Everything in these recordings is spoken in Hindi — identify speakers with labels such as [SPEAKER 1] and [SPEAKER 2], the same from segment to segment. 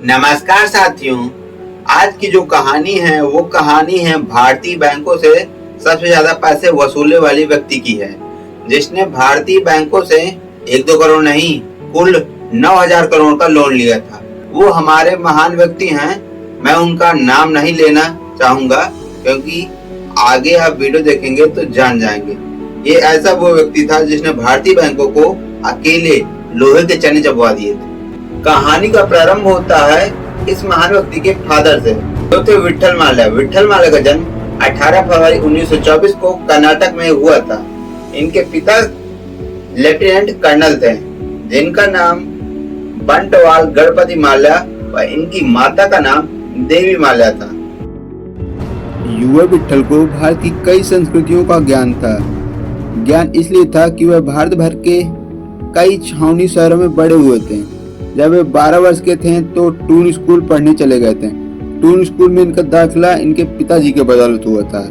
[SPEAKER 1] नमस्कार साथियों। आज की जो कहानी है वो कहानी है भारतीय बैंकों से सबसे ज्यादा पैसे वसूलने वाली व्यक्ति की है, जिसने भारतीय बैंकों से 1-2 करोड़ नहीं, कुल 9,000 करोड़ का लोन लिया था। वो हमारे महान व्यक्ति हैं। मैं उनका नाम नहीं लेना चाहूंगा क्योंकि आगे आप वीडियो देखेंगे तो जान जाएंगे। ये ऐसा वो व्यक्ति था जिसने भारतीय बैंकों को अकेले लोहे के चने चबवा दिए थे। कहानी का प्रारंभ होता है इस महान व्यक्ति के फादर से, जो थे विट्ठल माल्या। विट्ठल माल्या का जन्म 18 फरवरी 1924 को कर्नाटक में हुआ था। इनके पिता लेफ्टिनेंट कर्नल थे, जिनका नाम बंटवाल गणपति माल्या व इनकी माता का नाम देवी माल्या था।
[SPEAKER 2] युवा विट्ठल को भारत की कई संस्कृतियों का ज्ञान था। ज्ञान इसलिए था कि वह भारत भर के कई छावनी शहरों में बड़े हुए थे। जब वे 12 वर्ष के थे तो टून स्कूल पढ़ने चले गए थे। टून स्कूल में इनका दाखिला इनके पिताजी के बदौलत हुआ था।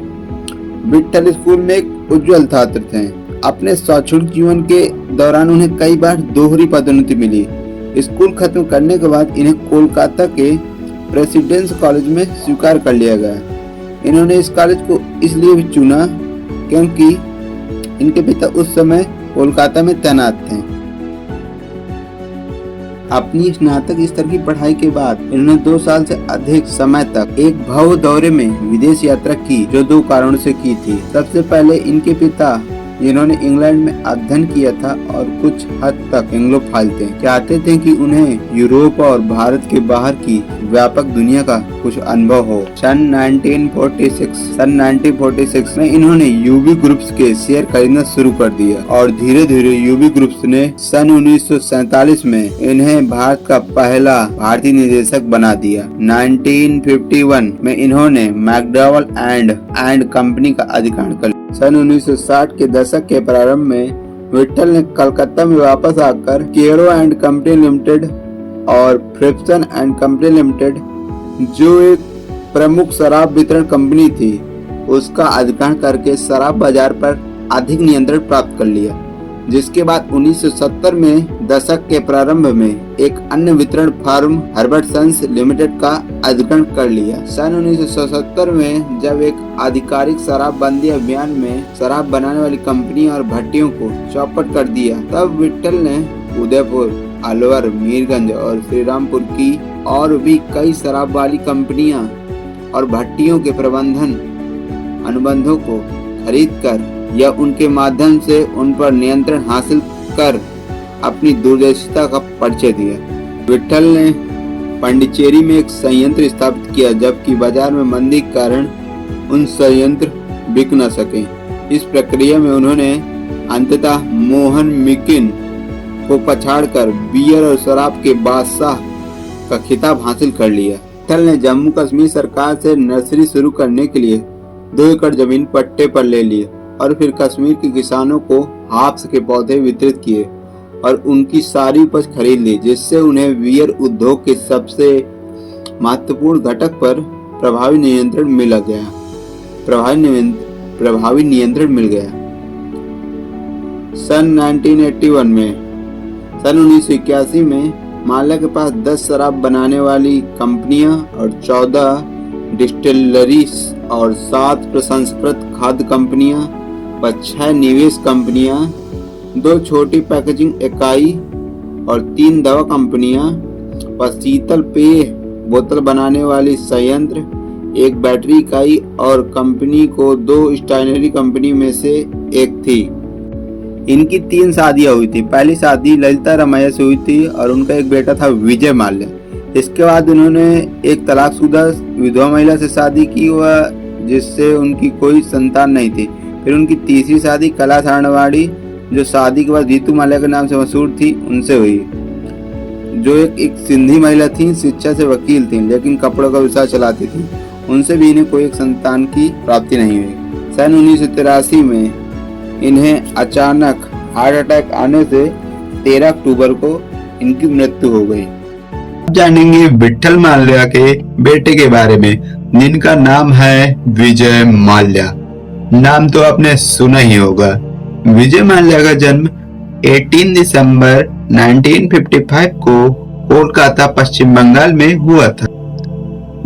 [SPEAKER 2] विट्ठल स्कूल में एक उज्जवल छात्र थे। अपने शैक्षणिक जीवन के दौरान उन्हें कई बार दोहरी पदोन्नति मिली। स्कूल खत्म करने के बाद इन्हें कोलकाता के प्रेसिडेंस कॉलेज में स्वीकार कर लिया गया। इन्होंने इस कॉलेज को इसलिए भी चुना क्योंकि इनके पिता उस समय कोलकाता में तैनात थे। अपनी स्नातक स्तर की पढ़ाई के बाद इन्होंने 2 साल से अधिक समय तक एक भव्य दौरे में विदेश यात्रा की, जो 2 कारणों से की थी। सबसे पहले इनके पिता, जिन्होंने इंग्लैंड में अध्ययन किया था और कुछ हद तक एंग्लोफाइल थे, चाहते थे कि उन्हें यूरोप और भारत के बाहर की व्यापक दुनिया का कुछ अनुभव हो। सन 1946 में इन्होंने यूबी ग्रुप्स के शेयर खरीदना शुरू कर दिया और धीरे धीरे यूबी ग्रुप्स ने सन 1947 में इन्हें भारत का पहला भारतीय निदेशक बना दिया। 1951 में इन्होंने मैकडॉवेल एंड कंपनी का अधिग्रहण कर लिया। सन 1960 के दशक के प्रारंभ में विट्ठल ने कलकत्ता में वापस आकर केरो एंड कंपनी लिमिटेड और फ्रिप्सन एंड कंपनी लिमिटेड, जो एक प्रमुख शराब वितरण कंपनी थी, उसका अधिग्रहण करके शराब बाजार पर अधिक नियंत्रण प्राप्त कर लिया। जिसके बाद 1970 में दशक के प्रारंभ में एक अन्य वितरण फर्म हर्बर्टसन्स लिमिटेड का अधिग्रहण कर लिया। सन 1977 में जब एक आधिकारिक शराबबंदी अभियान में शराब बनाने वाली कंपनी और भट्टियों को चौपट कर दिया, तब विट्ठल ने उदयपुर, अलवर, मीरगंज और श्रीरामपुर की और भी कई शराब वाली कंपनियां और भट्टियों के प्रबंधन अनुबंधों को खरीद कर या उनके माध्यम से उन पर नियंत्रण हासिल कर अपनी दूरदर्शिता का परिचय दिया। विट्ठल ने पांडिचेरी में एक संयंत्र स्थापित किया, जबकि बाजार में मंदी के कारण उन संयंत्र बिक न सके। इस प्रक्रिया में उन्होंने अंततः मोहन मिकिन को पछाड़कर बियर और शराब के बादशाह का खिताब हासिल कर लिया। विट्ठल ने जम्मू कश्मीर सरकार से नर्सरी शुरू करने के लिए 2 एकड़ जमीन पट्टे पर ले लिए और फिर कश्मीर के किसानों को हाप्स के पौधे वितरित किए और उनकी सारी उपज खरीद ली, जिससे उन्हें बियर उद्योग के सबसे महत्वपूर्ण घटक पर प्रभावी नियंत्रण मिल गया। सन 1981 में माल्या के पास 10 शराब बनाने वाली कंपनियां और 14 डिस्टिलरीज और 7 प्रसंस्कृत खाद्य कंपनियां व 6 निवेश कंपनियां, 2 छोटी पैकेजिंग इकाई और 3 दवा कंपनियां व शीतल पेय बोतल बनाने वाली संयंत्र, 1 बैटरी इकाई और कंपनी को 2 स्टेशनरी कंपनी में से एक थी। इनकी 3 शादियां हुई थी। पहली शादी ललिता रमैया से हुई थी और उनका एक बेटा था विजय माल्या। इसके बाद उन्होंने एक तलाकशुदा विधवा महिला से शादी की, वह जिससे उनकी कोई संतान नहीं थी। फिर उनकी तीसरी शादी कला सारणवाड़ी, जो शादी के बाद रीतू माल्या के नाम से मशहूर थी, उनसे हुई, जो एक सिंधी महिला थी, शिक्षा से वकील थी, लेकिन कपड़ों का व्यवसाय चलाती थी। उनसे भी इन्हें कोई एक संतान की प्राप्ति नहीं हुई। सन 1983 में इन्हें अचानक हार्ट अटैक आने से 13 अक्टूबर को इनकी मृत्यु हो गई।
[SPEAKER 1] जानेंगे विट्ठल माल्या के बेटे के बारे में, जिनका नाम है विजय माल्या। नाम तो आपने सुना ही होगा। विजय माल्या का जन्म 18 दिसंबर 1955 को
[SPEAKER 2] कोलकाता पश्चिम बंगाल में हुआ था।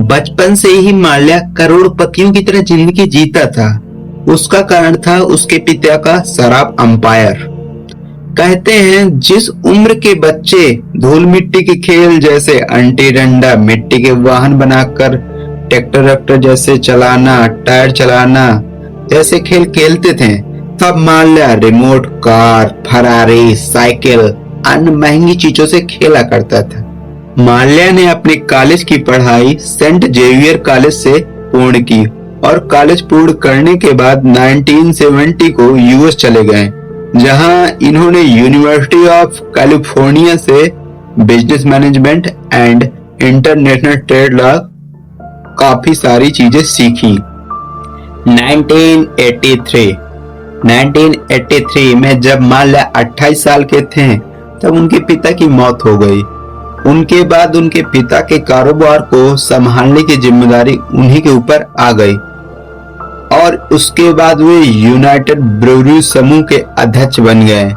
[SPEAKER 2] बचपन से ही माल्या करोड़पतियों की तरह जिंदगी जीता था। उसका कारण था उसके पिता का शराब अंपायर। कहते हैं जिस उम्र के बच्चे धूल मिट्टी के खेल जैसे अंटी डंडा, मिट्टी के वाहन बनाकर ट्रैक्टर वैक्टर जैसे चलाना, टायर चलाना जैसे खेल खेलते थे, तब Mallya remote car, Ferrari, cycle, अन्य महंगी चीजों से खेला करता था। माल्या ने अपनी कॉलेज की पढ़ाई सेंट जेवियर कॉलेज से पूर्ण की और कॉलेज पूर्ण करने के बाद 1970 को यूएस चले गए, जहां इन्होंने यूनिवर्सिटी ऑफ कैलिफोर्निया से business management and international trade law काफी सारी चीजें सीखी। 1983 में जब माल्या 28 साल के थे तब उनके पिता की मौत हो गई। उनके बाद उनके पिता के कारोबार को संभालने की जिम्मेदारी उन्हीं के ऊपर आ गई और उसके बाद वे यूनाइटेड ब्रूअरी समूह के अध्यक्ष बन गए।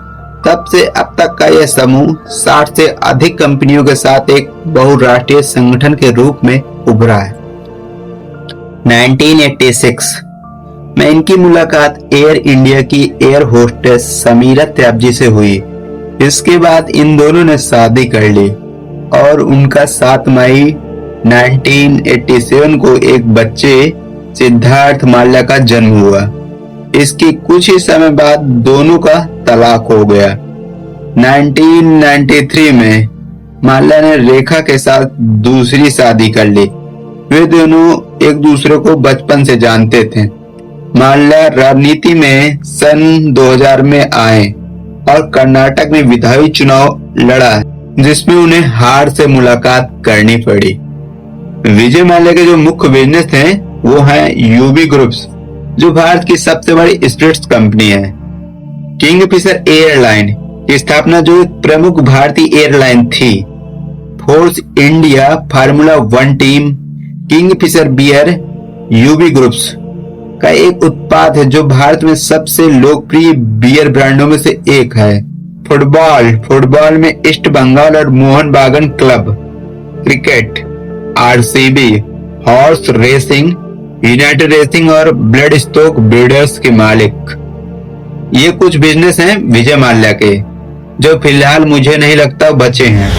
[SPEAKER 2] तब से अब तक का यह समूह 60 से अधिक कंपनियों के साथ एक बहुराष्ट्रीय संगठन के रूप में उभरा है। 1986 में इनकी मुलाकात एयर इंडिया की एयर होस्टेस समीरा त्याबजी से हुई। इसके बाद इन दोनों ने शादी कर ली और उनका 7 मई 1987 को एक बच्चे सिद्धार्थ माल्या का जन्म हुआ। इसके कुछ ही समय बाद दोनों का तलाक हो गया। 1993 में माल्या ने रेखा के साथ दूसरी शादी कर ली। वे दोनों एक दूसरे को बचपन से जानते थे। माल्या राजनीति में सन 2000 में आए और कर्नाटक में विधायी चुनाव लड़ा, जिसमें उन्हें हार से मुलाकात करनी पड़ी। विजय माल्या के जो मुख्य बिजनेस हैं वो है यूबी ग्रुप्स, जो भारत की सबसे बड़ी स्पिरिट्स कंपनी है। किंगफिशर एयरलाइन की स्थापना जो एक प्रमुख भारतीय एयरलाइन थी। Force India Formula 1 team Kingfisher beer UB groups का एक उत्पाद है जो भारत में सबसे लोकप्रिय बियर ब्रांडों में से एक है। फुटबॉल में ईस्ट बंगाल और मोहन बागान club, cricket RCB, horse racing United racing और ब्लड स्टोक ब्रीडर्स के मालिक। ये कुछ बिजनेस हैं विजय माल्या के, जो फिलहाल मुझे नहीं लगता बचे हैं।